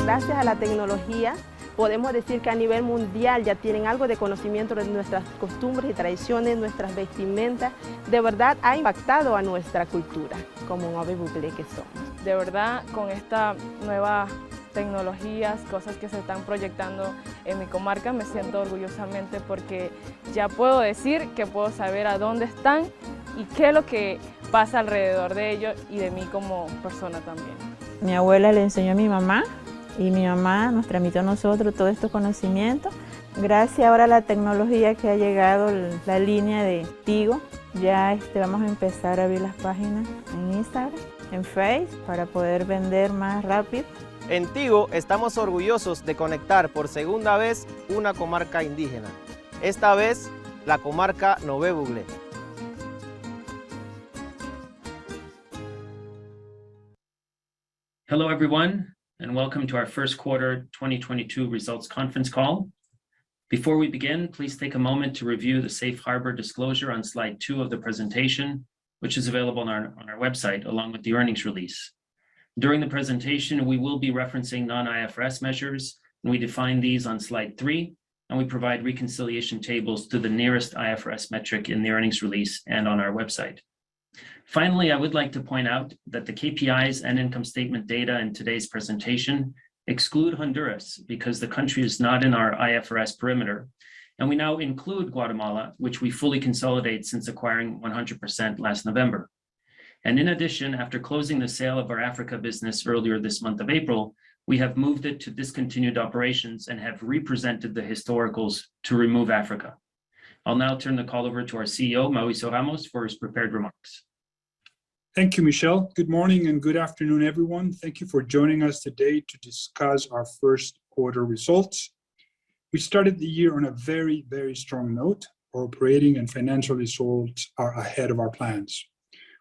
gracias a la tecnología podemos decir que a nivel mundial ya tienen algo de conocimiento de nuestras costumbres y tradiciones, nuestras vestimentas. De verdad ha impactado a nuestra cultura como un ave bucle que somos. De verdad, con esta nueva tecnologías, cosas que se están proyectando en mi comarca, me siento orgullosamente porque ya puedo decir que puedo saber a dónde están y qué es lo que pasa alrededor de ellos y de mí como persona también. Mi abuela le enseñó a mi mamá y mi mamá nos transmitió a nosotros todos estos conocimientos. Gracias ahora a la tecnología que ha llegado, la línea de Tigo, ya vamos a empezar a abrir las páginas en Instagram, en Facebook, para poder vender más rápido. En Tigo estamos orgullosos de conectar por segunda vez una comarca indígena. Esta vez, la comarca Nové Bugle. Hello, everyone, and welcome to our first quarter 2022 results conference call. Before we begin, please take a moment to review the safe harbor disclosure on slide 2 of the presentation, which is available on our website along with the earnings release. During the presentation, we will be referencing non-IFRS measures, and we define these on slide 3, and we provide reconciliation tables to the nearest IFRS metric in the earnings release and on our website. Finally, I would like to point out that the KPIs and income statement data in today's presentation exclude Honduras because the country is not in our IFRS perimeter, and we now include Guatemala, which we fully consolidate since acquiring 100% last November. And in addition, after closing the sale of our Africa business earlier this month of April, we have moved it to discontinued operations and have represented the historicals to remove Africa. I'll now turn the call over to our CEO, Mauricio Ramos, for his prepared remarks. Thank you, Michelle. Good morning and good afternoon, everyone. Thank you for joining us today to discuss our first quarter results. We started the year on a very, very strong note. Our operating and financial results are ahead of our plans.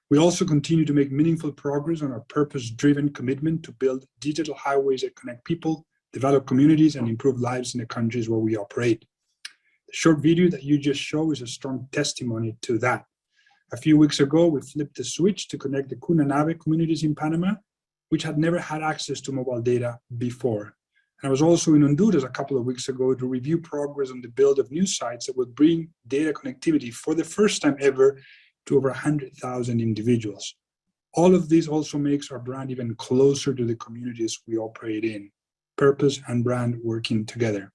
We also continue to make meaningful progress on our purpose-driven commitment to build digital highways that connect people, develop communities, and improve lives in the countries where we operate. The short video that you just showed is a strong testimony to that. A few weeks ago, we flipped the switch to connect the Cunanabe communities in Panama, which had never had access to mobile data before. And I was also in Honduras a couple of weeks ago to review progress on the build of new sites that would bring data connectivity for the first time ever to over 100,000 individuals. All of this also makes our brand even closer to the communities we operate in. Purpose and brand working together.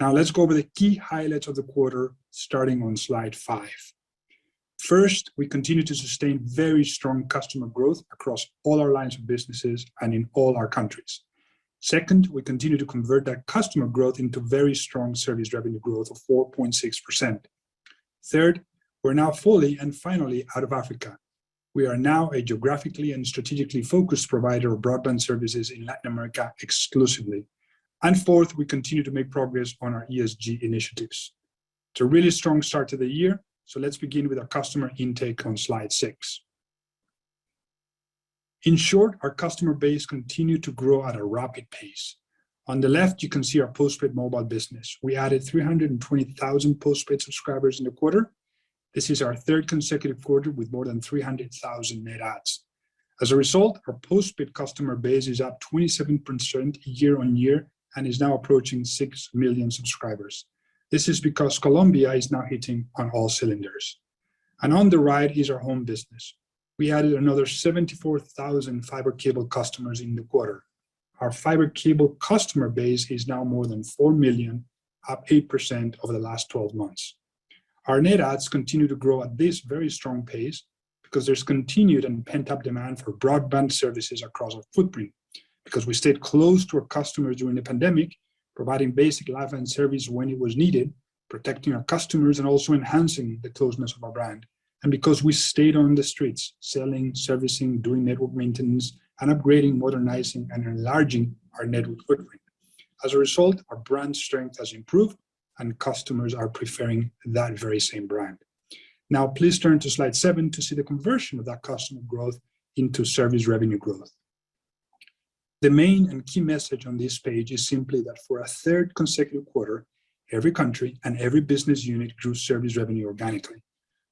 Now let's go over the key highlights of the quarter, starting on slide 5. First, we continue to sustain very strong customer growth across all our lines of businesses and in all our countries. Second, we continue to convert that customer growth into very strong service revenue growth of 4.6%. Third, we're now fully and finally out of Africa. We are now a geographically and strategically focused provider of broadband services in Latin America exclusively. And fourth, we continue to make progress on our ESG initiatives. It's a really strong start to the year. So let's begin with our customer intake on slide 6. In short, our customer base continued to grow at a rapid pace. On the left, you can see our postpaid mobile business. We added 320,000 postpaid subscribers in the quarter. This is our third consecutive quarter with more than 300,000 net adds. As a result, our postpaid customer base is up 27% year on year and is now approaching 6 million subscribers. This is because Colombia is now hitting on all cylinders. And on the right is our home business. We added another 74,000 fiber cable customers in the quarter. Our fiber cable customer base is now more than 4 million, up 8% over the last 12 months. Our net adds continue to grow at this very strong pace because there's continued and pent-up demand for broadband services across our footprint, because we stayed close to our customers during the pandemic, providing basic lifeline service when it was needed, protecting our customers and also enhancing the closeness of our brand. And because we stayed on the streets, selling, servicing, doing network maintenance, and upgrading, modernizing, and enlarging our network footprint. As a result, our brand strength has improved and customers are preferring that very same brand. Now, please turn to slide 7 to see the conversion of that customer growth into service revenue growth. The main and key message on this page is simply that for a third consecutive quarter, every country and every business unit grew service revenue organically.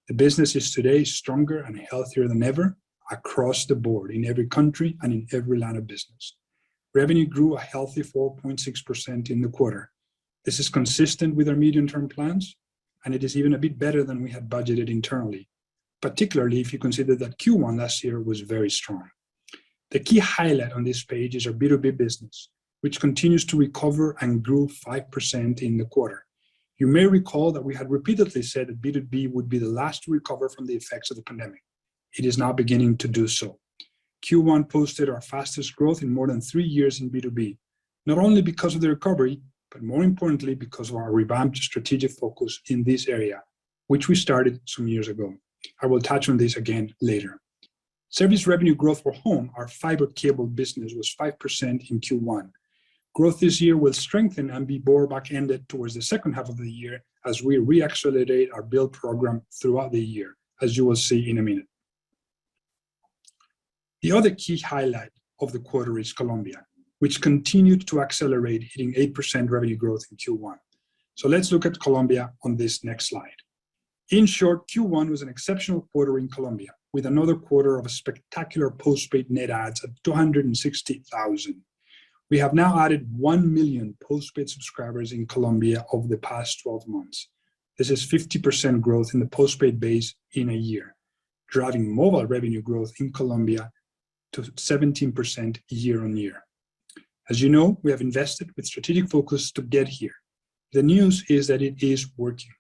The business is today stronger and healthier than ever across the board in every country and in every line of business. Revenue grew a healthy 4.6% in the quarter. This is consistent with our medium-term plans, and it is even a bit better than we had budgeted internally, particularly if you consider that Q1 last year was very strong. The key highlight on this page is our B2B business, which continues to recover and grew 5% in the quarter. You may recall that we had repeatedly said that B2B would be the last to recover from the effects of the pandemic. It is now beginning to do so. Q1 posted our fastest growth in more than 3 years in B2B, not only because of the recovery, but more importantly because of our revamped strategic focus in this area, which we started some years ago. I will touch on this again later. Service revenue growth for home, our fiber cable business, was 5% in Q1. Growth this year will strengthen and be more back-ended towards the second half of the year as we re-accelerate our build program throughout the year, as you will see in a minute. The other key highlight of the quarter is Colombia, which continued to accelerate, hitting 8% revenue growth in Q1. So let's look at Colombia on this next slide. In short, Q1 was an exceptional quarter in Colombia, with another quarter of a spectacular postpaid net adds at 260,000. We have now added 1 million postpaid subscribers in Colombia over the past 12 months. This is 50% growth in the postpaid base in a year, driving mobile revenue growth in Colombia to 17% year on year. As you know, we have invested with strategic focus to get here. The news is that it is working.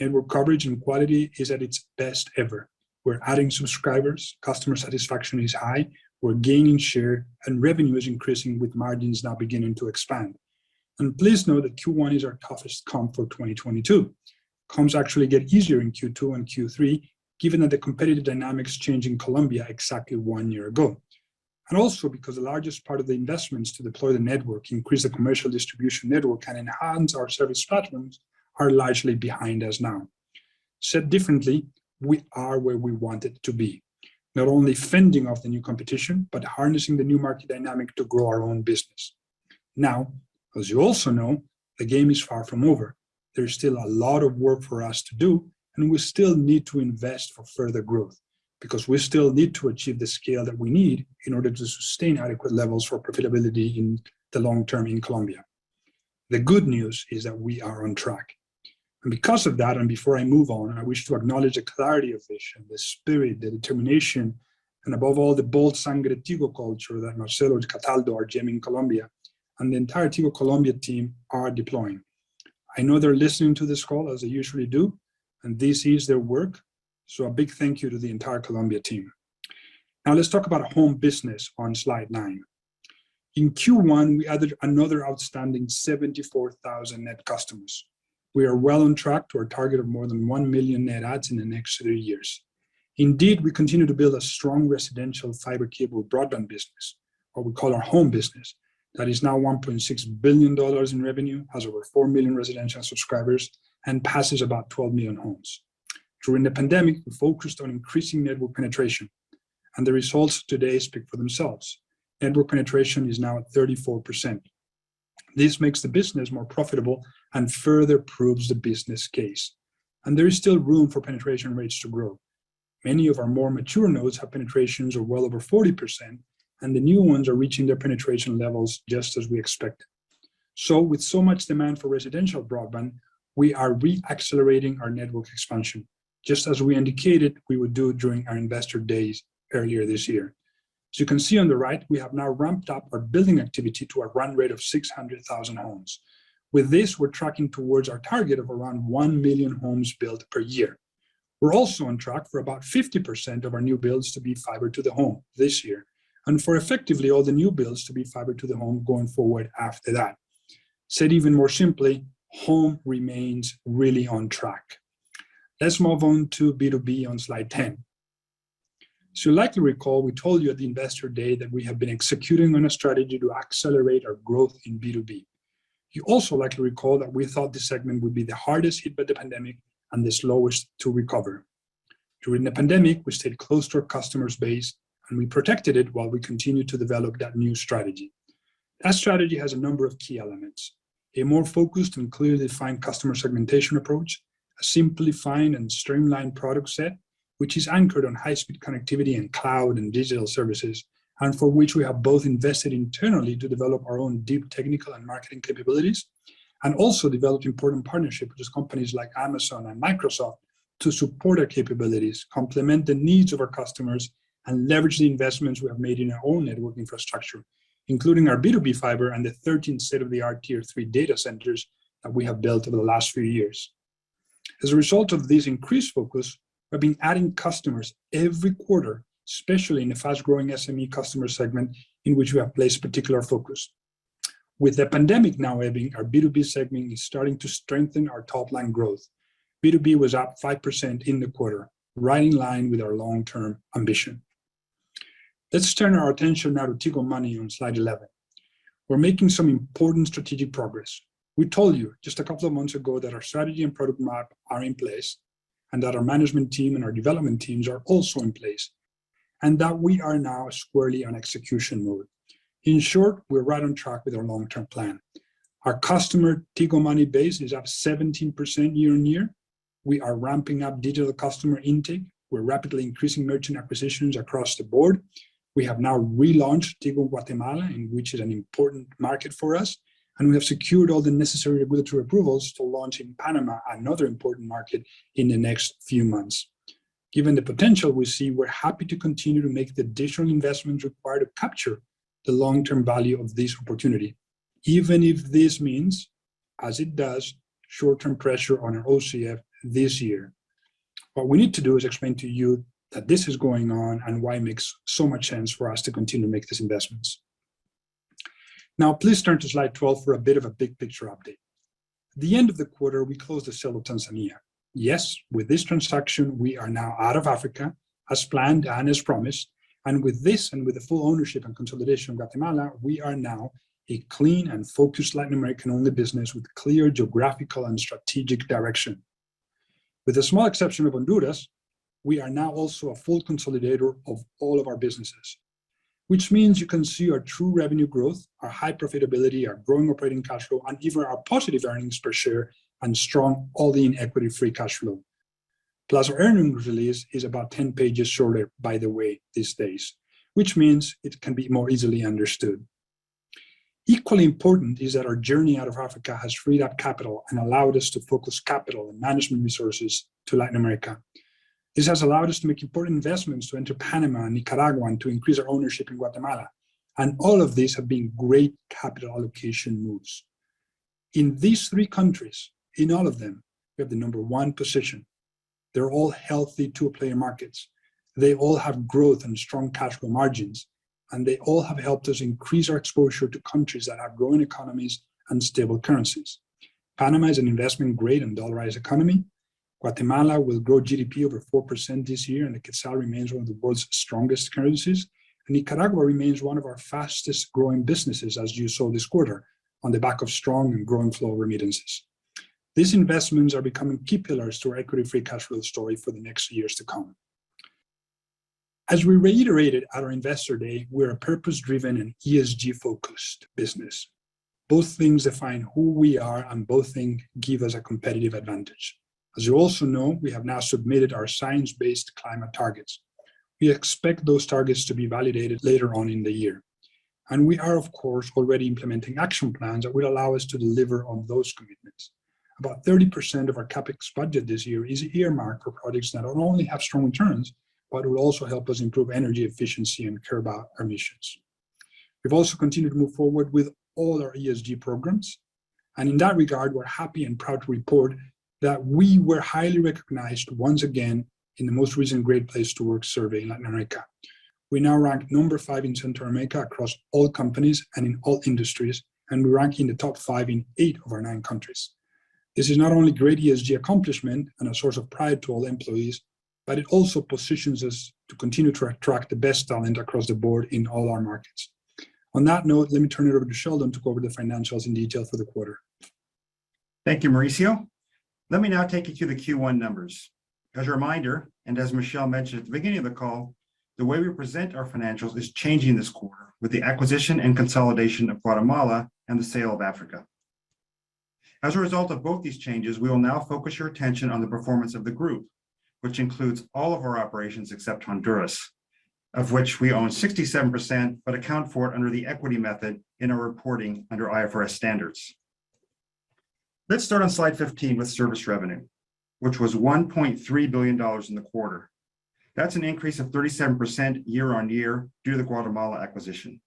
Network coverage and quality is at its best ever. We're adding subscribers, customer satisfaction is high, we're gaining share, and revenue is increasing with margins now beginning to expand. And please note that Q1 is our toughest comp for 2022. Comps actually get easier in Q2 and Q3, given that the competitive dynamics changed in Colombia exactly 1 year ago. And also because the largest part of the investments to deploy the network, increase the commercial distribution network, and enhance our service platforms are largely behind us now. Said differently, we are where we wanted to be, not only fending off the new competition, but harnessing the new market dynamic to grow our own business. Now, as you also know, the game is far from over. There's still a lot of work for us to do, and we still need to invest for further growth, because we still need to achieve the scale that we need in order to sustain adequate levels for profitability in the long term in Colombia. The good news is that we are on track. And because of that, and before I move on, I wish to acknowledge the clarity of vision, the spirit, the determination, and above all, the bold sangre Tigo culture that Marcelo Cataldo, our GM in Colombia, and the entire Tigo Colombia team are deploying. I know they're listening to this call, as they usually do, and this is their work. So a big thank you to the entire Colombia team. Now let's talk about home business on slide 9. In Q1, we added another outstanding 74,000 net customers. We are well on track to our target of more than 1 million net adds in the next 3 years. Indeed, we continue to build a strong residential fiber cable broadband business, what we call our home business, that is now $1.6 billion in revenue, has over 4 million residential subscribers, and passes about 12 million homes. During the pandemic, we focused on increasing network penetration, and the results today speak for themselves. Network penetration is now at 34%. This makes the business more profitable and further proves the business case. And there is still room for penetration rates to grow. Many of our more mature nodes have penetrations of well over 40%, and the new ones are reaching their penetration levels just as we expected. So with so much demand for residential broadband, we are re-accelerating our network expansion, just as we indicated we would do during our investor days earlier this year. As you can see on the right, we have now ramped up our building activity to a run rate of 600,000 homes. With this, we're tracking towards our target of around 1 million homes built per year. We're also on track for about 50% of our new builds to be fiber to the home this year, and for effectively all the new builds to be fiber to the home going forward after that. Said even more simply, home remains really on track. Let's move on to B2B on slide 10. So you likely recall, we told you at the Investor Day that we have been executing on a strategy to accelerate our growth in B2B. You also likely recall that we thought this segment would be the hardest hit by the pandemic and the slowest to recover. During the pandemic, we stayed close to our customers' base and we protected it while we continued to develop that new strategy. That strategy has a number of key elements: a more focused and clearly defined customer segmentation approach, a simplified and streamlined product set, which is anchored on high-speed connectivity and cloud and digital services, and for which we have both invested internally to develop our own deep technical and marketing capabilities, and also developed important partnerships with companies like Amazon and Microsoft to support our capabilities, complement the needs of our customers, and leverage the investments we have made in our own network infrastructure, including our B2B fiber and the 13 state-of-the-art Tier 3 data centers that we have built over the last few years. As a result of this increased focus, we've been adding customers every quarter, especially in the fast-growing SME customer segment in which we have placed particular focus. With the pandemic now ebbing, our B2B segment is starting to strengthen our top-line growth. B2B was up 5% in the quarter, right in line with our long-term ambition. Let's turn our attention now to Tigo Money on slide 11. We're making some important strategic progress. We told you just a couple of months ago that our strategy and product map are in place, and that our management team and our development teams are also in place, and that we are now squarely on execution mode. In short, we're right on track with our long-term plan. Our customer Tigo Money base is up 17% year on year. We are ramping up digital customer intake. We're rapidly increasing merchant acquisitions across the board. We have now relaunched Tigo Guatemala, which is an important market for us, and we have secured all the necessary regulatory approvals to launch in Panama, another important market, in the next few months. Given the potential we see, we're happy to continue to make the additional investments required to capture the long-term value of this opportunity, even if this means, as it does, short-term pressure on our OCF this year. What we need to do is explain to you that this is going on and why it makes so much sense for us to continue to make these investments. Now, please turn to slide 12 for a bit of a big picture update. At the end of the quarter, we closed the sale of Tanzania. Yes, with this transaction, we are now out of Africa, as planned and as promised. And with this, and with the full ownership and consolidation of Guatemala, we are now a clean and focused Latin American-only business with clear geographical and strategic direction. With the small exception of Honduras, we are now also a full consolidator of all of our businesses, which means you can see our true revenue growth, our high profitability, our growing operating cash flow, and even our positive earnings per share and strong all-in equity free cash flow. Plus, our earnings release is about 10 pages shorter, by the way, these days, which means it can be more easily understood. Equally important is that our journey out of Africa has freed up capital and allowed us to focus capital and management resources to Latin America. This has allowed us to make important investments to enter Panama and Nicaragua and to increase our ownership in Guatemala. And all of these have been great capital allocation moves. In these three countries, in all of them, we have the #1 position. They're all healthy two-player markets. They all have growth and strong cash flow margins, and they all have helped us increase our exposure to countries that have growing economies and stable currencies. Panama is an investment-grade and dollarized economy. Guatemala will grow GDP over 4% this year, and the quetzal remains one of the world's strongest currencies. And Nicaragua remains one of our fastest growing businesses, as you saw this quarter, on the back of strong and growing flow of remittances. These investments are becoming key pillars to our equity-free cash flow story for the next years to come. As we reiterated at our Investor Day, we're a purpose-driven and ESG-focused business. Both things define who we are, and both things give us a competitive advantage. As you also know, we have now submitted our science-based climate targets. We expect those targets to be validated later on in the year. And we are, of course, already implementing action plans that will allow us to deliver on those commitments. About 30% of our capex budget this year is earmarked for projects that not only have strong returns, but will also help us improve energy efficiency and curb our emissions. We've also continued to move forward with all our ESG programs. And in that regard, we're happy and proud to report that we were highly recognized once again in the most recent Great Place to Work survey in Latin America. We now rank #5 in Central America across all companies and in all industries, and we rank in the top 5 in 8 of our 9 countries. This is not only great ESG accomplishment and a source of pride to all employees, but it also positions us to continue to attract the best talent across the board in all our markets. On that note, let me turn it over to Sheldon to go over the financials in detail for the quarter. Thank you, Mauricio. Let me now take you through the Q1 numbers. As a reminder, and as Michelle mentioned at the beginning of the call, the way we present our financials is changing this quarter with the acquisition and consolidation of Guatemala and the sale of Africa. As a result of both these changes, we will now focus your attention on the performance of the group, which includes all of our operations except Honduras. of which we own 67%, but account for it under the equity method in our reporting under IFRS standards. Let's start on slide 15 with service revenue, which was $1.3 billion in the quarter. That's an increase of 37% year on year due to the Guatemala acquisition.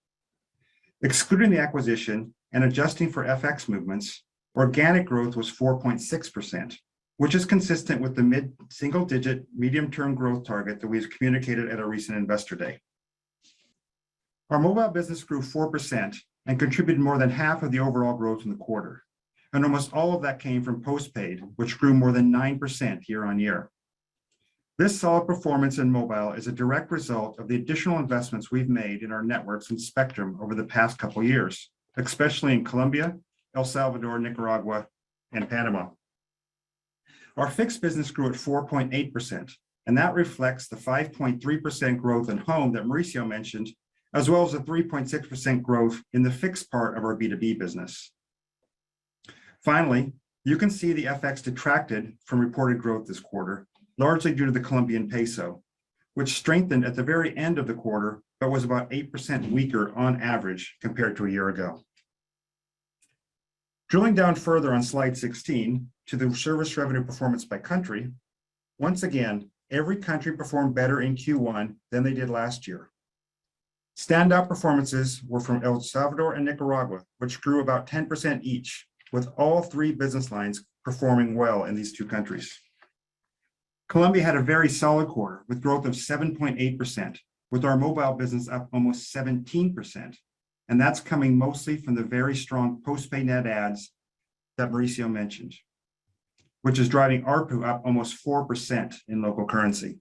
Excluding the acquisition and adjusting for FX movements, organic growth was 4.6%, which is consistent with the mid-single-digit medium-term growth target that we've communicated at our recent Investor Day. Our mobile business grew 4% and contributed more than half of the overall growth in the quarter. And almost all of that came from postpaid, which grew more than 9% year on year. This solid performance in mobile is a direct result of the additional investments we've made in our networks and spectrum over the past couple of years, especially in Colombia, El Salvador, Nicaragua, and Panama. Our fixed business grew at 4.8%, and that reflects the 5.3% growth in home that Mauricio mentioned, as well as the 3.6% growth in the fixed part of our B2B business. Finally, you can see the FX detracted from reported growth this quarter, largely due to the Colombian peso, which strengthened at the very end of the quarter, but was about 8% weaker on average compared to a year ago. Drilling down further on slide 16 to the service revenue performance by country, once again, every country performed better in Q1 than they did last year. Standout performances were from El Salvador and Nicaragua, which grew about 10% each, with all three business lines performing well in these two countries. Colombia had a very solid quarter with growth of 7.8%, with our mobile business up almost 17%. And that's coming mostly from the very strong postpaid net adds that Mauricio mentioned, which is driving ARPU up almost 4% in local currency.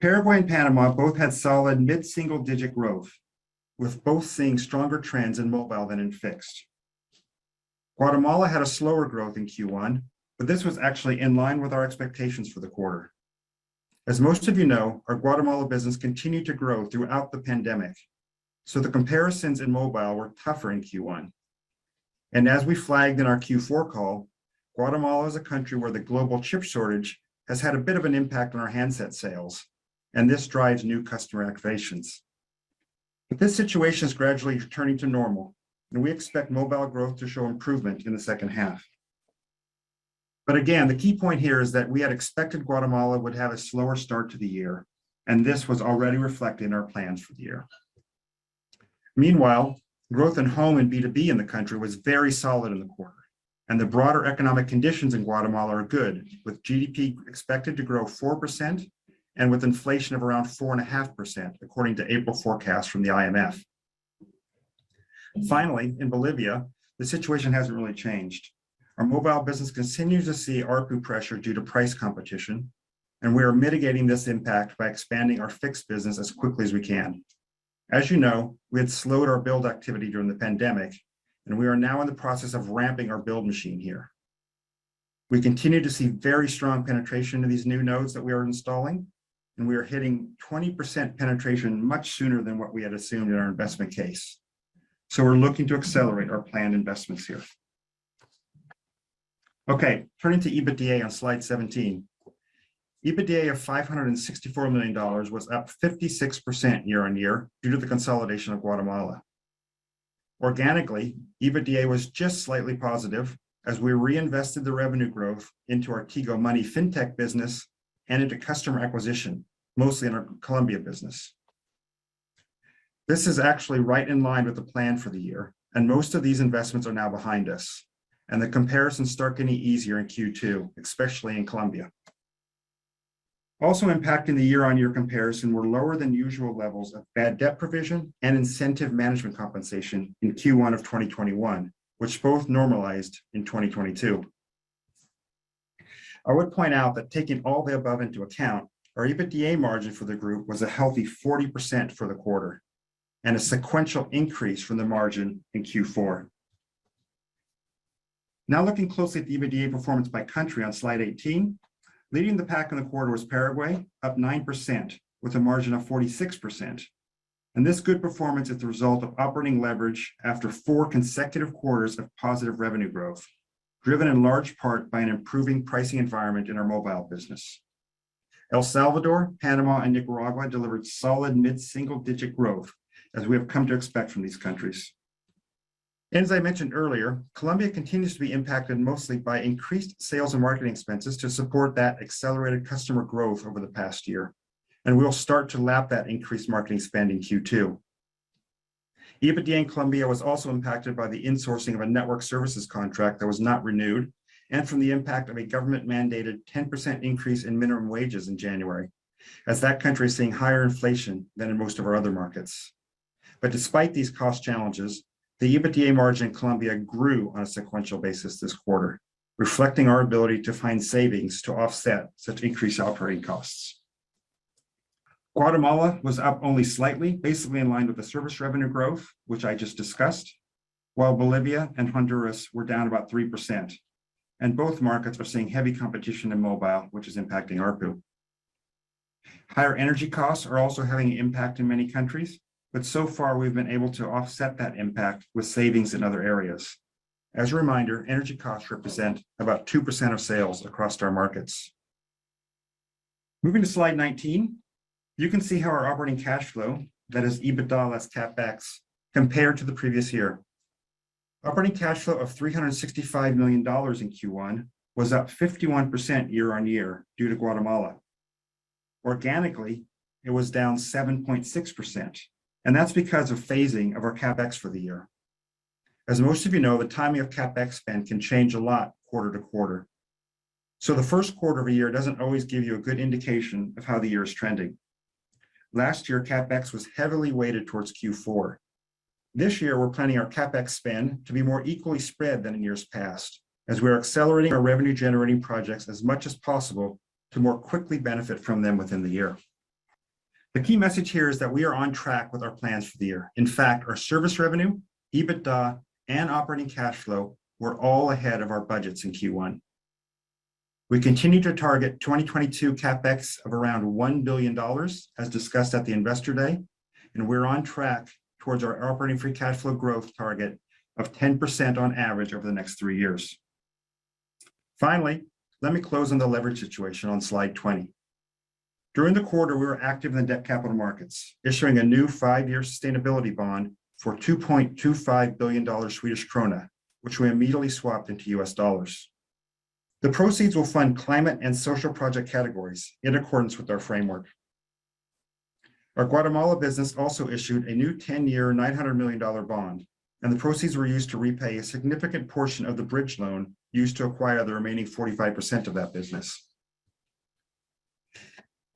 Paraguay and Panama both had solid mid-single-digit growth, with both seeing stronger trends in mobile than in fixed. Guatemala had a slower growth in Q1, but this was actually in line with our expectations for the quarter. As most of you know, our Guatemala business continued to grow throughout the pandemic, so the comparisons in mobile were tougher in Q1. And as we flagged in our Q4 call, Guatemala is a country where the global chip shortage has had a bit of an impact on our handset sales, and this drives new customer activations. But this situation is gradually returning to normal, and we expect mobile growth to show improvement in the second half. But again, the key point here is that we had expected Guatemala would have a slower start to the year, and this was already reflected in our plans for the year. Meanwhile, growth in home and B2B in the country was very solid in the quarter, and the broader economic conditions in Guatemala are good, with GDP expected to grow 4% and with inflation of around 4.5%, according to April forecasts from the IMF. Finally, in Bolivia, the situation hasn't really changed. Our mobile business continues to see ARPU pressure due to price competition, and we are mitigating this impact by expanding our fixed business as quickly as we can. As you know, we had slowed our build activity during the pandemic, and we are now in the process of ramping our build machine here. We continue to see very strong penetration of these new nodes that we are installing, and we are hitting 20% penetration much sooner than what we had assumed in our investment case. So we're looking to accelerate our planned investments here. Okay, turning to EBITDA on slide 17. EBITDA of $564 million was up 56% year on year due to the consolidation of Guatemala. Organically, EBITDA was just slightly positive as we reinvested the revenue growth into our Tigo Money fintech business and into customer acquisition, mostly in our Colombia business. This is actually right in line with the plan for the year, and most of these investments are now behind us, and the comparisons start getting easier in Q2, especially in Colombia. Also impacting the year-on-year comparison were lower than usual levels of bad debt provision and incentive management compensation in Q1 of 2021, which both normalized in 2022. I would point out that taking all the above into account, our EBITDA margin for the group was a healthy 40% for the quarter, and a sequential increase from the margin in Q4. Now looking closely at the EBITDA performance by country on slide 18, leading the pack in the quarter was Paraguay, up 9%, with a margin of 46%. And this good performance is the result of operating leverage after 4 consecutive quarters of positive revenue growth, driven in large part by an improving pricing environment in our mobile business. El Salvador, Panama, and Nicaragua delivered solid mid-single-digit growth, as we have come to expect from these countries. And as I mentioned earlier, Colombia continues to be impacted mostly by increased sales and marketing expenses to support that accelerated customer growth over the past year. And we'll start to lap that increased marketing spend in Q2. EBITDA in Colombia was also impacted by the insourcing of a network services contract that was not renewed, and from the impact of a government-mandated 10% increase in minimum wages in January, as that country is seeing higher inflation than in most of our other markets. But despite these cost challenges, the EBITDA margin in Colombia grew on a sequential basis this quarter, reflecting our ability to find savings to offset such increased operating costs. Guatemala was up only slightly, basically in line with the service revenue growth, which I just discussed, while Bolivia and Honduras were down about 3%. And both markets are seeing heavy competition in mobile, which is impacting ARPU. Higher energy costs are also having an impact in many countries, but so far we've been able to offset that impact with savings in other areas. As a reminder, energy costs represent about 2% of sales across our markets. Moving to slide 19, you can see how our operating cash flow, that is EBITDA less capex, compared to the previous year. Operating cash flow of $365 million in Q1 was up 51% year on year due to Guatemala. Organically, it was down 7.6%, and that's because of phasing of our capex for the year. As most of you know, the timing of capex spend can change a lot quarter to quarter. So the first quarter of a year doesn't always give you a good indication of how the year is trending. Last year, capex was heavily weighted towards Q4. This year, we're planning our capex spend to be more equally spread than in years past, as we're accelerating our revenue-generating projects as much as possible to more quickly benefit from them within the year. The key message here is that we are on track with our plans for the year. In fact, our service revenue, EBITDA, and operating cash flow were all ahead of our budgets in Q1. We continue to target 2022 capex of around $1 billion, as discussed at the Investor Day, and we're on track towards our operating free cash flow growth target of 10% on average over the next 3 years. Finally, let me close on the leverage situation on slide 20. During the quarter, we were active in the debt capital markets, issuing a new 5-year sustainability bond for 2.25 billion Swedish krona, which we immediately swapped into US dollars. The proceeds will fund climate and social project categories in accordance with our framework. Our Guatemala business also issued a new 10-year, $900 million bond, and the proceeds were used to repay a significant portion of the bridge loan used to acquire the remaining 45% of that business.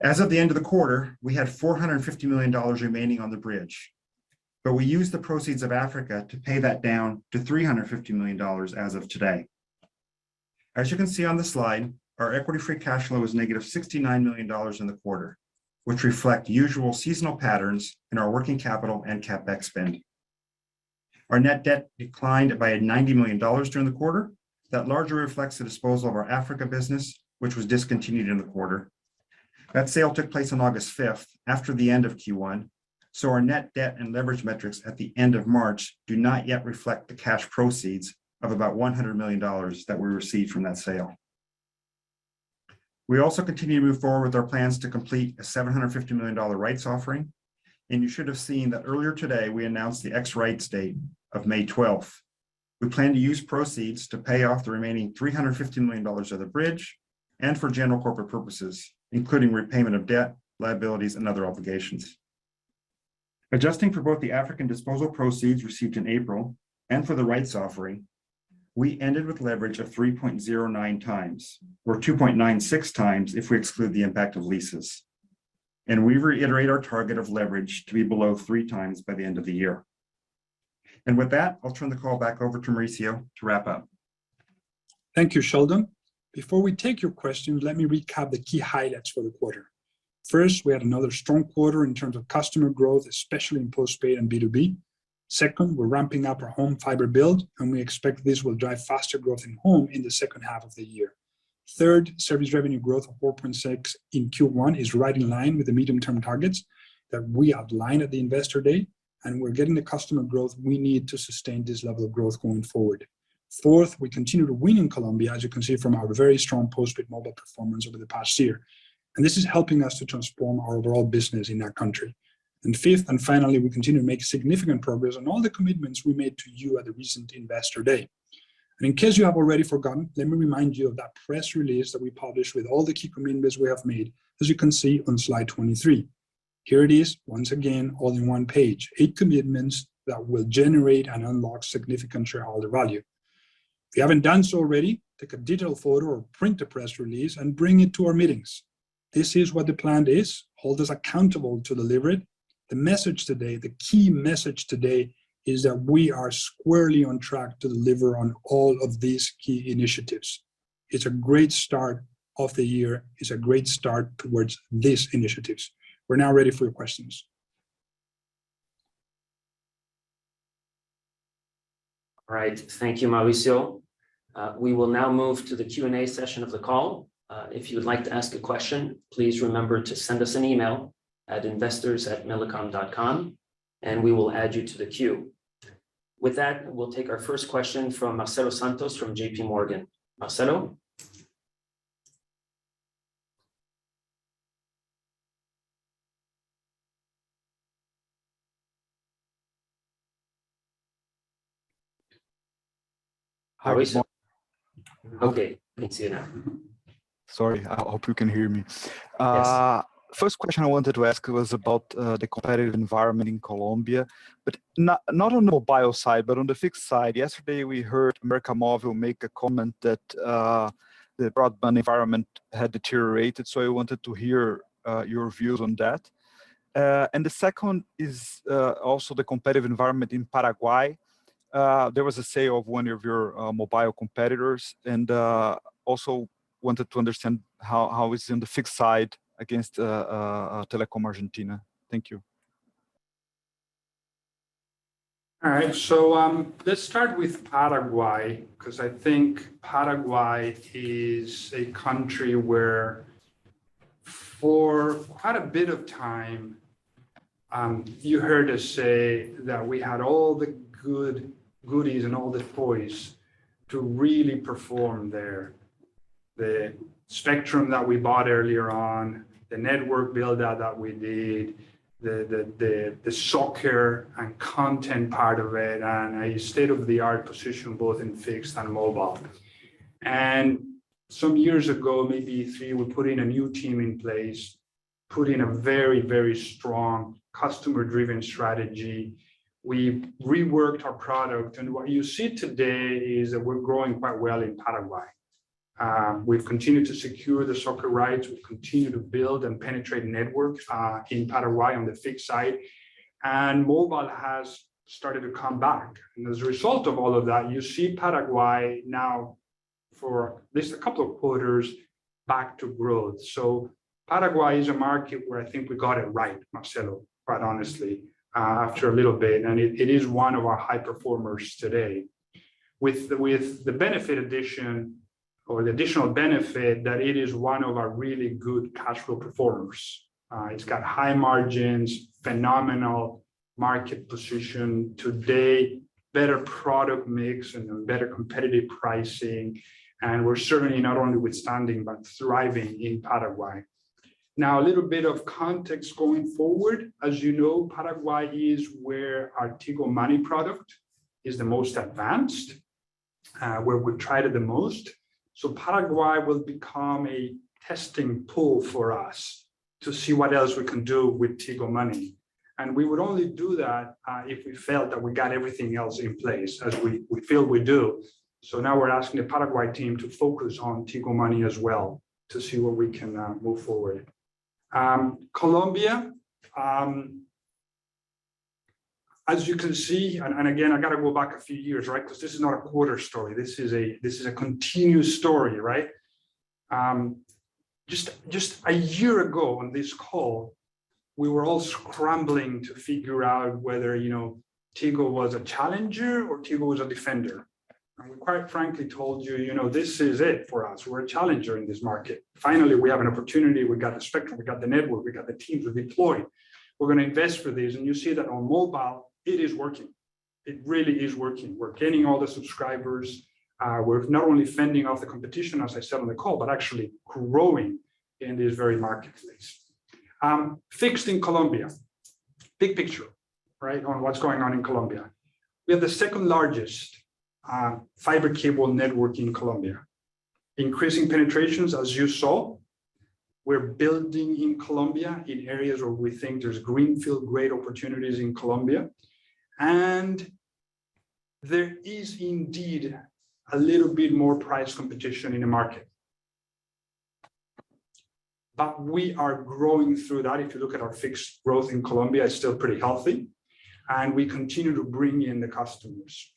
As of the end of the quarter, we had $450 million remaining on the bridge, but we used the proceeds of Africa to pay that down to $350 million as of today. As you can see on the slide, our equity free cash flow was negative $69 million in the quarter, which reflect usual seasonal patterns in our working capital and capex spend. Our net debt declined by $90 million during the quarter. That largely reflects the disposal of our Africa business, which was discontinued in the quarter. That sale took place on August 5th, after the end of Q1, so our net debt and leverage metrics at the end of March do not yet reflect the cash proceeds of about $100 million that we received from that sale. We also continue to move forward with our plans to complete a $750 million rights offering, and you should have seen that earlier today we announced the ex-rights date of May 12th. We plan to use proceeds to pay off the remaining $350 million of the bridge and for general corporate purposes, including repayment of debt, liabilities, and other obligations. Adjusting for both the African disposal proceeds received in April and for the rights offering, we ended with leverage of 3.09 times, or 2.96 times if we exclude the impact of leases. And we reiterate our target of leverage to be below 3 times by the end of the year. And with that, I'll turn the call back over to Mauricio to wrap up. Thank you, Sheldon. Before we take your questions, let me recap the key highlights for the quarter. First, we had another strong quarter in terms of customer growth, especially in postpaid and B2B. Second, we're ramping up our home fiber build, and we expect this will drive faster growth in home in the second half of the year. Third, service revenue growth of 4.6 in Q1 is right in line with the medium-term targets that we outlined at the Investor Day, and we're getting the customer growth we need to sustain this level of growth going forward. Fourth, we continue to win in Colombia, as you can see from our very strong postpaid mobile performance over the past year. And this is helping us to transform our overall business in that country. And fifth, and finally, we continue to make significant progress on all the commitments we made to you at the recent Investor Day. And in case you have already forgotten, let me remind you of that press release that we published with all the key commitments we have made, as you can see on slide 23. Here it is, once again, all in one page, 8 commitments that will generate and unlock significant shareholder value. If you haven't done so already, take a digital photo or print the press release and bring it to our meetings. This is what the plan is. Hold us accountable to deliver it. The message today, the key message today, is that we are squarely on track to deliver on all of these key initiatives. It's a great start of the year. It's a great start towards these initiatives. We're now ready for your questions. All right, thank you, Mauricio. We will now move to the Q&A session of the call. If you would like to ask a question, please remember to send us an email at investors@millicom.com, and we will add you to the queue. With that, we'll take our first question from Marcelo Santos from JP Morgan. Marcelo? Hi, good morning. Okay, I can see you now. Sorry, I hope you can hear me. Yes. First question I wanted to ask was about the competitive environment in Colombia, but not on the mobile side, but on the fixed side. Yesterday, we heard América Móvil make a comment that the broadband environment had deteriorated, so I wanted to hear your views on that. And the second is also the competitive environment in Paraguay. There was a sale of one of your mobile competitors, and also wanted to understand how it's in the fixed side against Telecom Argentina. Thank you. All right, so let's start with Paraguay, because I think Paraguay is a country where for quite a bit of time, you heard us say that we had all the goodies and all the toys to really perform there. The spectrum that we bought earlier on, the network build out that we did, the soccer and content part of it, and a state-of-the-art position both in fixed and mobile. And some years ago, maybe 3, we put in a new team in place, put in a very, very strong customer-driven strategy. We reworked our product, and what you see today is that we're growing quite well in Paraguay. We've continued to secure the soccer rights. We've continued to build and penetrate networks in Paraguay on the fixed side, and mobile has started to come back. And as a result of all of that, you see Paraguay now, for at least a couple of quarters, back to growth. So Paraguay is a market where I think we got it right, Marcelo, quite honestly, after a little bit, and it is one of our high performers today. With the benefit addition, or the additional benefit, that it is one of our really good cash flow performers. It's got high margins, phenomenal market position today, better product mix and better competitive pricing. And we're certainly not only withstanding, but thriving in Paraguay. Now, a little bit of context going forward. As you know, Paraguay is where our Tigo Money product is the most advanced, where we've tried it the most. So Paraguay will become a testing pool for us to see what else we can do with Tigo Money. And we would only do that if we felt that we got everything else in place, as we feel we do. So now we're asking the Paraguay team to focus on Tigo Money as well to see where we can move forward. Colombia, as you can see, and again, I got to go back a few years, right? Because this is not a quarter story. This is a continuous story, right? Just a year ago on this call, we were all scrambling to figure out whether, Tigo was a challenger or Tigo was a defender. And we quite frankly told you, this is it for us. We're a challenger in this market. Finally, we have an opportunity. We got the spectrum, we got the network, we got the teams to deploy. We're going to invest for this. And you see that on mobile, it is working. It really is working. We're gaining all the subscribers. We're not only fending off the competition, as I said on the call, but actually growing in this very marketplace. Fixed in Colombia, big picture, right, on what's going on in Colombia. We have the second largest fiber cable network in Colombia. Increasing penetrations, as you saw. We're building in Colombia in areas where we think there's greenfield great opportunities in Colombia. And there is indeed a little bit more price competition in the market. But we are growing through that. If you look at our fixed growth in Colombia, it's still pretty healthy. And we continue to bring in the customers.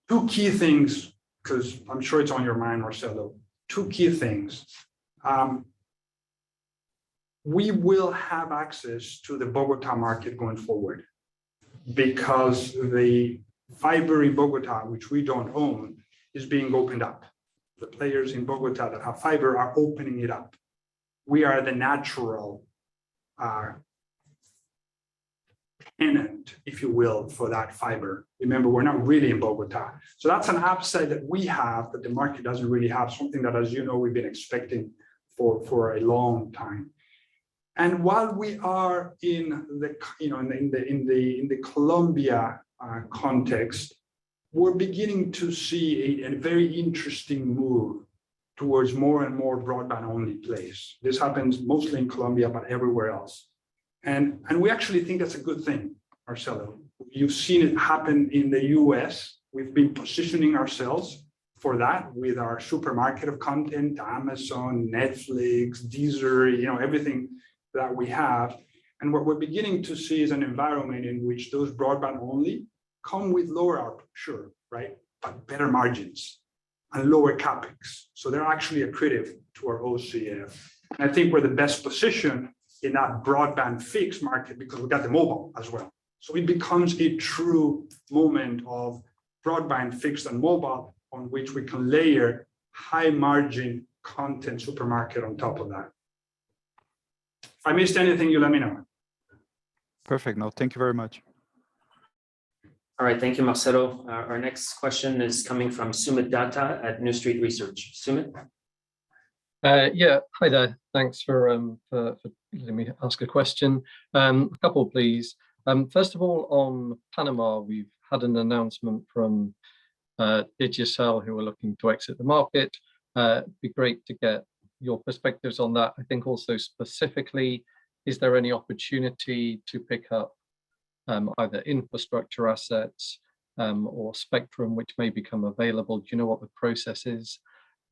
Two key things, because I'm sure it's on your mind, Marcelo. Two key things. We will have access to the Bogota market going forward because the fiber in Bogota, which we don't own, is being opened up. The players in Bogota that have fiber are opening it up. We are the natural tenant, if you will, for that fiber. Remember, we're not really in Bogota. So that's an upside that we have that the market doesn't really have, something that, as you know, we've been expecting for a long time. And while we are in the, in the Colombia context, we're beginning to see a very interesting move towards more and more broadband-only plays. This happens mostly in Colombia, but everywhere else. And we actually think that's a good thing, Marcelo. You've seen it happen in the US. We've been positioning ourselves for that with our supermarket of content, Amazon, Netflix, Deezer, everything that we have. And what we're beginning to see is an environment in which those broadband only come with lower output, sure, right? But better margins and lower capex. So they're actually accretive to our OCF. And I think we're the best position in that broadband fixed market because we got the mobile as well. So it becomes a true moment of broadband fixed and mobile on which we can layer high margin content supermarket on top of that. If I missed anything, you let me know. Perfect. No, thank you very much. All right, thank you, Marcelo. Our next question is coming from Sumit Datta at New Street Research. Sumit? Yeah, hi there. Thanks for letting me ask a question. A couple, please. First of all, on Panama, we've had an announcement from Digicel, who are looking to exit the market. It'd be great to get your perspectives on that. I think also specifically, is there any opportunity to pick up either infrastructure assets or spectrum which may become available? Do you know what the process is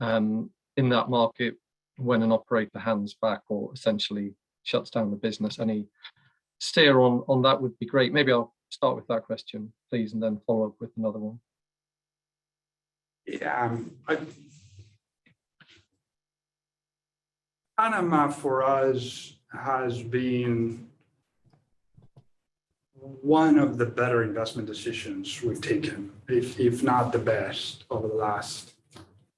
in that market when an operator hands back or essentially shuts down the business? Any steer on that would be great. Maybe I'll start with that question, please, and then follow up with another one. Yeah, Panama for us has been one of the better investment decisions we've taken, if not the best, over the last,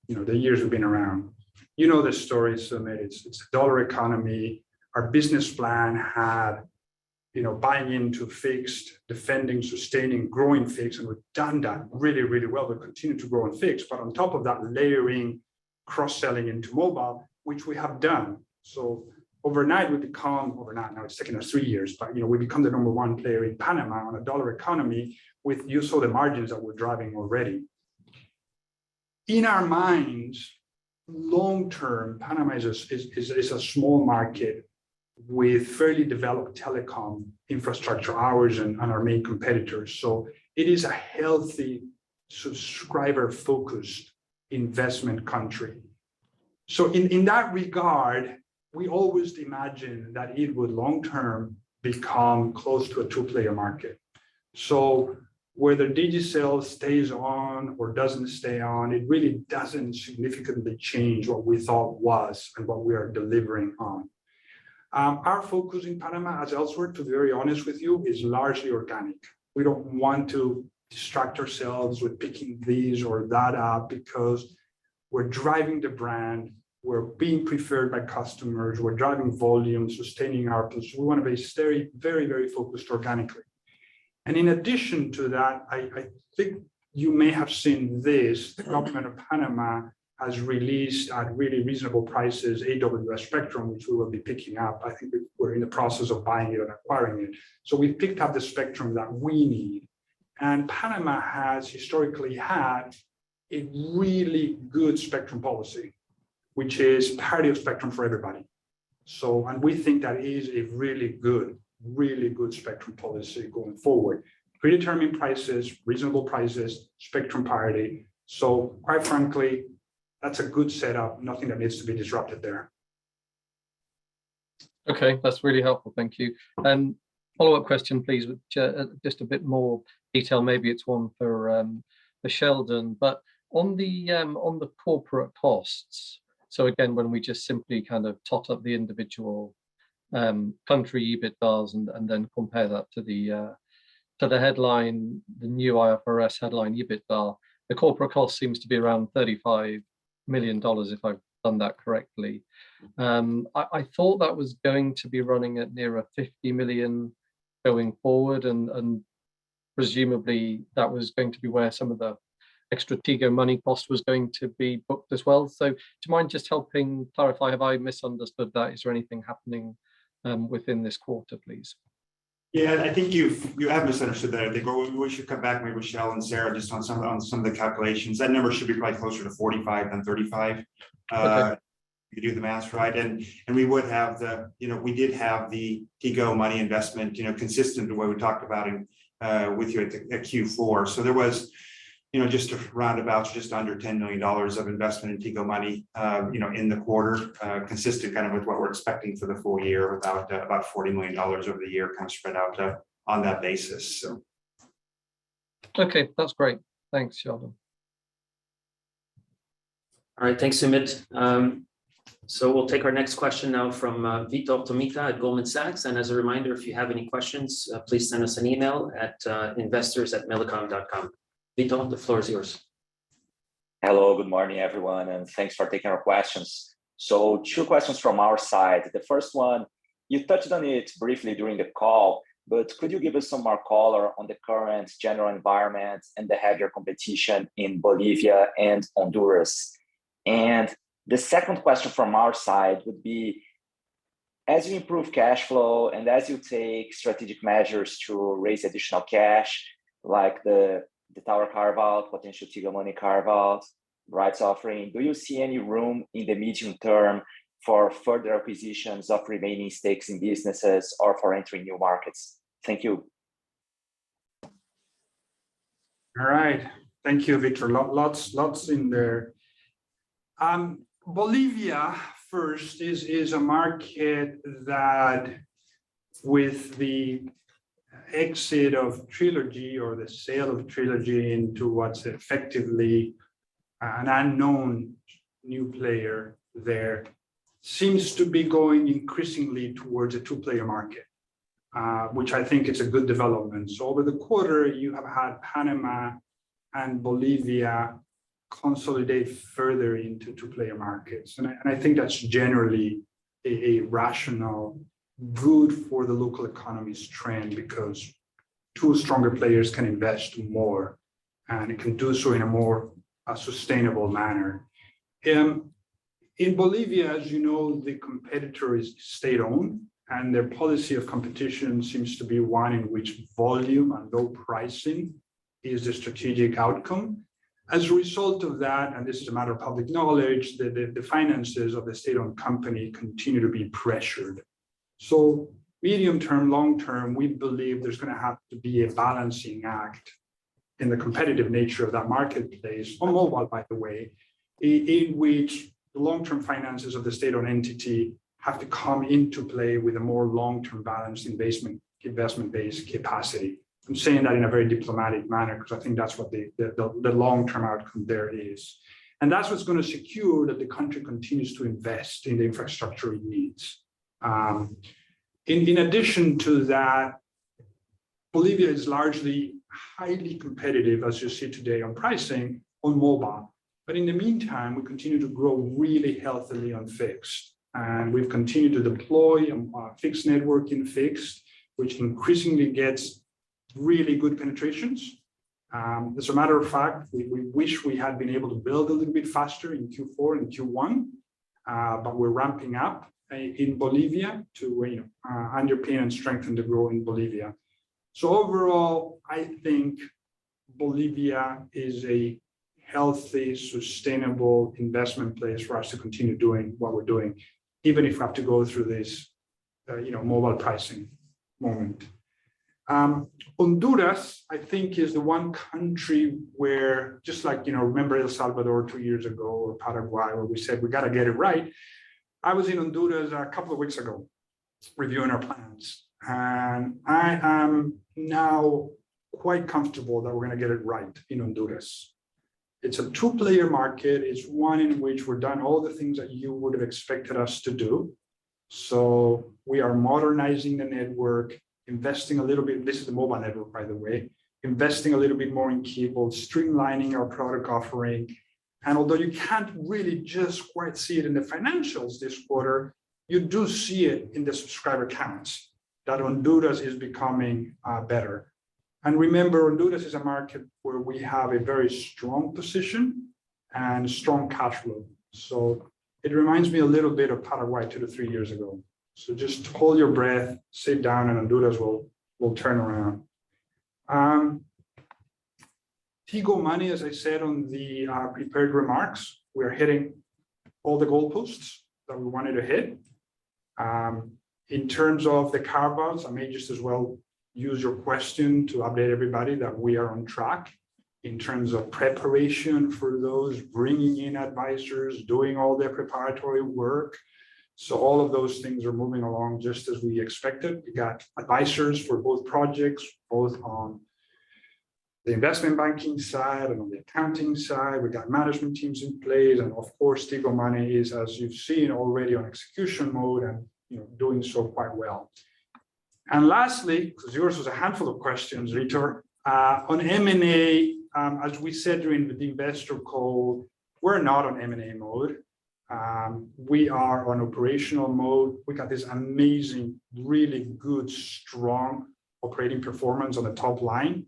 the years we've been around. You know the story, Sumit. It's a dollar economy. Our business plan had, buying into fixed, defending, sustaining, growing fixed, and we've done that really, really well. We continue to grow in fixed, but on top of that, layering, cross-selling into mobile, which we have done. So overnight, now it's taken us 3 years, but we become the number one player in Panama on a dollar economy with, you saw the margins that we're driving already. In our minds, long-term, Panama is a small market with fairly developed telecom infrastructure, ours and our main competitors. So it is a healthy, subscriber-focused investment country. So in that regard, we always imagined that it would long-term become close to a two-player market. So whether Digicel stays on or doesn't stay on, it really doesn't significantly change what we thought was and what we are delivering on. Our focus in Panama, as elsewhere, to be very honest with you, is largely organic. We don't want to distract ourselves with picking these or that up because we're driving the brand, we're being preferred by customers, we're driving volume, sustaining our position. We want to be very, very, very focused organically. And in addition to that, I think you may have seen this, the government of Panama has released at really reasonable prices AWS spectrum, which we will be picking up. I think we're in the process of buying it and acquiring it. So we've picked up the spectrum that we need. And Panama has historically had a really good spectrum policy, which is parity of spectrum for everybody. So, and we think that is a really good spectrum policy going forward. Predetermined prices, reasonable prices, spectrum parity. So quite frankly, that's a good setup, nothing that needs to be disrupted there. Okay, that's really helpful, thank you. Follow-up question, please, with just a bit more detail. Maybe it's one for Sheldon, but on the corporate costs. So again, when we just simply kind of tot up the individual country EBITDAs and then compare that to the headline, the new IFRS headline EBITDA, the corporate cost seems to be around $35 million, if I've done that correctly. I thought that was going to be running at nearer 50 million going forward, and presumably that was going to be where some of the extra Tigo Money cost was going to be booked as well. So do you mind just helping clarify, have I misunderstood that? Is there anything happening within this quarter, please? Yeah, I think you have misunderstood that. I think we should come back, maybe Michelle and Sarah, just on some of the calculations. That number should be probably closer to 45 than 35. Okay. You do the math right, and we would have the, we did have the Tigo Money investment, consistent to what we talked about with you at Q4. So there was, just a roundabout, just under $10 million of investment in Tigo Money, in the quarter, consistent kind of with what we're expecting for the full year, about $40 million over the year, kind of spread out on that basis. So. Okay, that's great. Thanks, Sheldon. All right, thanks, Sumit. So we'll take our next question now from Vitor Tomita at Goldman Sachs. And as a reminder, if you have any questions, please send us an email at investors@millicom.com. Vitor, the floor is yours. Hello, good morning, everyone, and thanks for taking our questions. So 2 questions from our side. The first one, you touched on it briefly during the call, but could you give us some more color on the current general environment and the heavier competition in Bolivia and Honduras? And the second question from our side would be, as you improve cash flow and as you take strategic measures to raise additional cash, like the tower carve-out, potential Tigo Money carve-out, rights offering, do you see any room in the medium term for further acquisitions of remaining stakes in businesses or for entering new markets? Thank you. All right. Thank you, Victor. Lots in there. Bolivia first is a market that, with the exit of Trilogy, or the sale of Trilogy into what's effectively an unknown new player there, seems to be going increasingly towards a 2-player market, which I think is a good development. So over the quarter, you have had Panama and Bolivia consolidate further into 2-player markets. And I think that's generally a rational, good for the local economy's trend, because 2 stronger players can invest more and it can do so in a more sustainable manner. In Bolivia, as you know, the competitor is state-owned, and their policy of competition seems to be one in which volume and low pricing is the strategic outcome. As a result of that, and this is a matter of public knowledge, the finances of the state-owned company continue to be pressured. So medium term, long term, we believe there's going to have to be a balancing act in the competitive nature of that marketplace, on mobile, by the way, in which the long-term finances of the state-owned entity have to come into play with a more long-term balanced investment-based capacity. I'm saying that in a very diplomatic manner, because I think that's what the long-term outcome there is. And that's what's going to secure that the country continues to invest in the infrastructure it needs. In addition to that, Bolivia is largely highly competitive, as you see today, on pricing on mobile. But in the meantime, we continue to grow really healthily on fixed. And we've continued to deploy a fixed network in fixed, which increasingly gets really good penetrations. As a matter of fact, we wish we had been able to build a little bit faster in Q4 and Q1, but we're ramping up in Bolivia to underpin and strengthen the growth in Bolivia. So overall, I think Bolivia is a healthy, sustainable investment place for us to continue doing what we're doing, even if we have to go through this, mobile pricing moment. Honduras, I think, is the one country where, just like, remember El Salvador 2 years ago, or Paraguay, where we said we got to get it right. I was in Honduras a couple of weeks ago, reviewing our plans, and I am now quite comfortable that we're going to get it right in Honduras. It's a two-player market. It's one in which we've done all the things that you would have expected us to do. So we are modernizing the network, investing a little bit. This is the mobile network, by the way, investing a little bit more in cable, streamlining our product offering. And although you can't really just quite see it in the financials this quarter, you do see it in the subscriber counts that Honduras is becoming better. And remember, Honduras is a market where we have a very strong position and strong cash flow. So it reminds me a little bit of Paraguay 2 to 3 years ago. So just hold your breath, sit down, and Honduras will turn around. Tigo Money, as I said on the prepared remarks, we're hitting all the goalposts that we wanted to hit. In terms of the carve-outs, I may just as well use your question to update everybody that we are on track in terms of preparation for those, bringing in advisors, doing all their preparatory work. So all of those things are moving along just as we expected. We got advisors for both projects, both on the investment banking side and on the accounting side. We got management teams in place, and of course, Tigo Money is, as you've seen, already on execution mode and doing so quite well. And lastly, because yours was a handful of questions, Vitor, on M&A, as we said during the investor call, we're not on M&A mode. We are on operational mode. We got this amazing, really good, strong operating performance on the top line.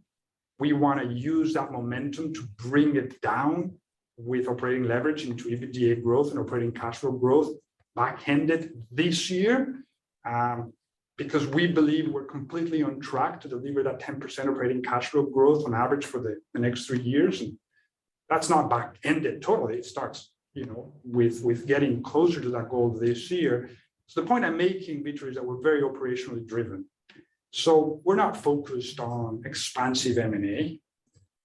We want to use that momentum to bring it down with operating leverage into EBITDA growth and operating cash flow growth back-ended this year, because we believe we're completely on track to deliver that 10% operating cash flow growth on average for the next 3 years. And that's not back-ended totally. It starts, with getting closer to that goal this year. So the point I'm making, Vitor, is that we're very operationally driven. So we're not focused on expansive M&A.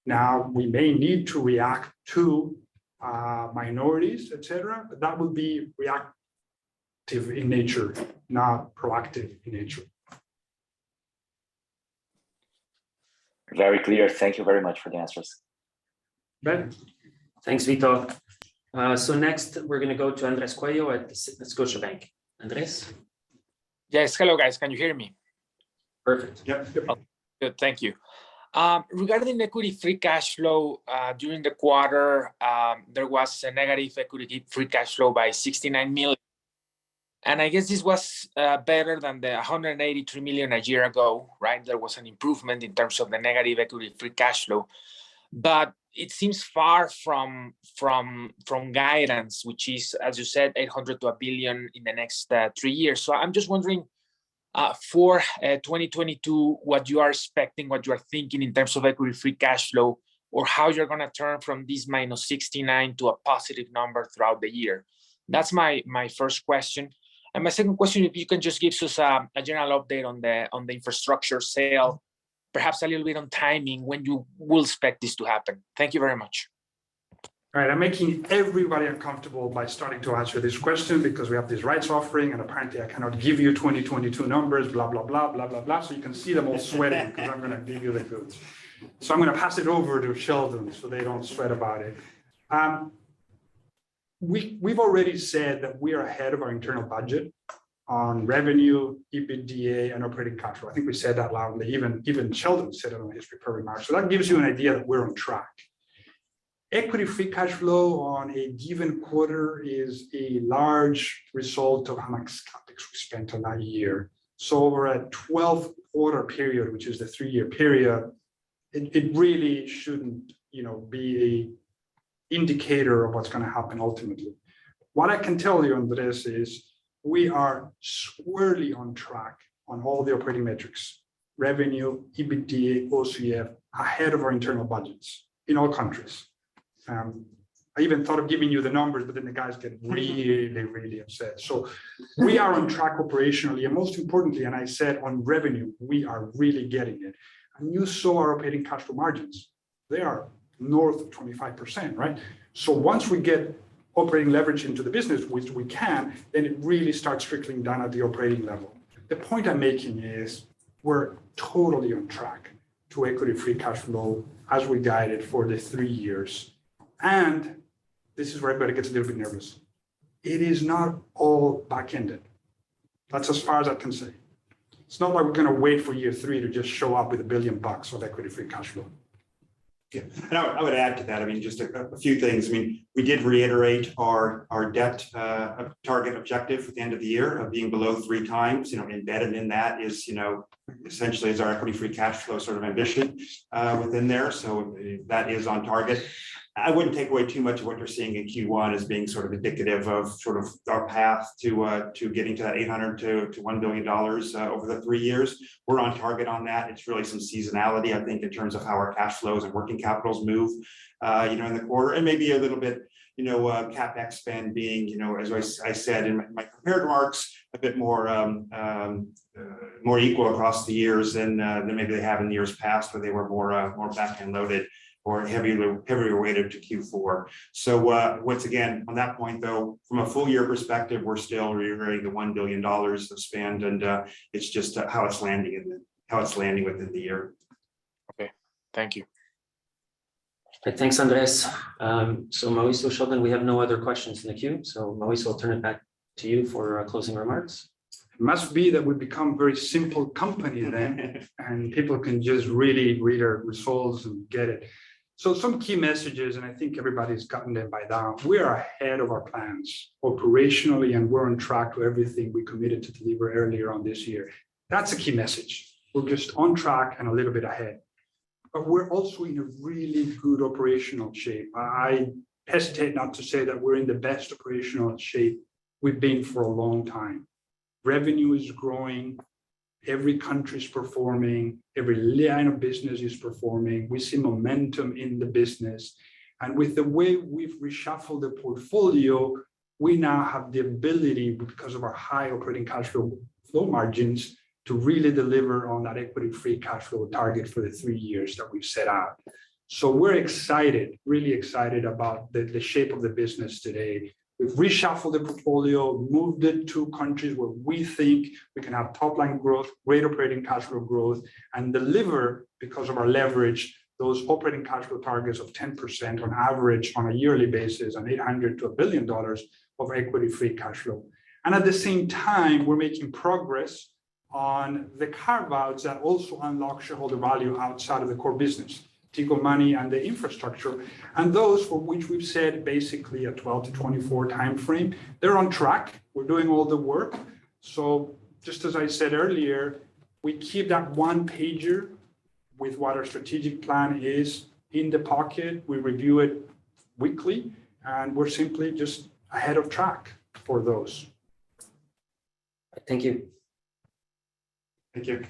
Now, we may need to react to minorities, etc., but that will be reactive in nature, not proactive in nature. Very clear. Thank you very much for the answers. Ben? Thanks, Vitor. So next, we're going to go to Andres Cuello at Scotiabank. Andres? Yes, hello guys, can you hear me? Perfect. Yep. Good, thank you. Regarding equity free cash flow, during the quarter, there was a negative equity free cash flow by 69 million. And I guess this was better than the 183 million a year ago, right? There was an improvement in terms of the negative equity free cash flow, but it seems far from guidance, which is, as you said, 800 to 1 billion in the next 3 years. So I'm just wondering, for 2022, what you are expecting, what you are thinking in terms of equity free cash flow, or how you're going to turn from this minus 69 to a positive number throughout the year. That's my first question. And my second question, if you can just give us a general update on the infrastructure sale, perhaps a little bit on timing, when you will expect this to happen. Thank you very much. All right, I'm making everybody uncomfortable by starting to answer this question because we have this rights offering and apparently I cannot give you 2022 numbers, blah, blah, blah, blah, blah, blah. So you can see them all sweating because I'm going to give you the goods. So I'm going to pass it over to Sheldon so they don't sweat about it. We've already said that we are ahead of our internal budget on revenue, EBITDA, and operating cash flow. I think we said that loudly. Even Sheldon said it on his prepared remarks. So that gives you an idea that we're on track. Equity free cash flow on a given quarter is a large result of how much capex we spent on that year. So over a 12-quarter period, which is the 3-year period, it really shouldn't, be a indicator of what's going to happen ultimately. What I can tell you, Andres, is we are squarely on track on all the operating metrics, revenue, EBITDA, OCF, ahead of our internal budgets in all countries. I even thought of giving you the numbers, but then the guys get really, really upset. So we are on track operationally, and most importantly, and I said on revenue, we are really getting it. And you saw our operating cash flow margins. They are north of 25%, right? So once we get operating leverage into the business, which we can, then it really starts trickling down at the operating level. The point I'm making is we're totally on track to equity free cash flow as we guided for the 3 years. And this is where everybody gets a little bit nervous. It is not all back-ended. That's as far as I can say. It's not like we're going to wait for year 3 to just show up with $1 billion of equity free cash flow. Yeah, and I would add to that. I mean, just a few things. I mean, we did reiterate our debt target objective at the end of the year of being below 3 times. Embedded in that is, essentially is our equity free cash flow sort of ambition within there. So that is on target. I wouldn't take away too much of what you're seeing in Q1 as being sort of indicative of sort of our path to getting to that $800 to $1 billion over the 3 years. We're on target on that. It's really some seasonality, I think, in terms of how our cash flows and working capitals move, in the quarter, and maybe a little bit, capex spend being, as I said in my prepared remarks, a bit more more equal across the years than maybe they have in years past, where they were more back end loaded or heavier weighted to Q4. So once again, on that point though, from a full year perspective, we're still reiterating the $1 billion of spend, and it's just how it's landing within the year. Okay, thank you. Right, thanks, Andres. So Mauricio, Sheldon, we have no other questions in the queue. So Mauricio, I'll turn it back to you for closing remarks. It must be that we become a very simple company then, and people can just really read our results and get it. So some key messages, and I think everybody's gotten them by now. We are ahead of our plans operationally, and we're on track to everything we committed to deliver earlier on this year. That's a key message. We're just on track and a little bit ahead. But we're also in a really good operational shape. I hesitate not to say that we're in the best operational shape we've been for a long time. Revenue is growing. Every country is performing, every line of business is performing. We see momentum in the business. And with the way we've reshuffled the portfolio, we now have the ability, because of our high operating cash flow margins, to really deliver on that equity free cash flow target for the 3 years that we've set out. So we're excited, really excited about the shape of the business today. We've reshuffled the portfolio, moved it to countries where we think we can have top line growth, great operating cash flow growth, and deliver, because of our leverage, those operating cash flow targets of 10% on average on a yearly basis, and $800 to $1 billion of equity free cash flow. And at the same time, we're making progress on the carve-outs that also unlock shareholder value outside of the core business. Tigo Money and the infrastructure, and those for which we've said basically a 12 to 24 timeframe, they're on track. We're doing all the work. So just as I said earlier, we keep that one pager with what our strategic plan is in the pocket. We review it weekly, and we're simply just ahead of track for those. Thank you. Thank you.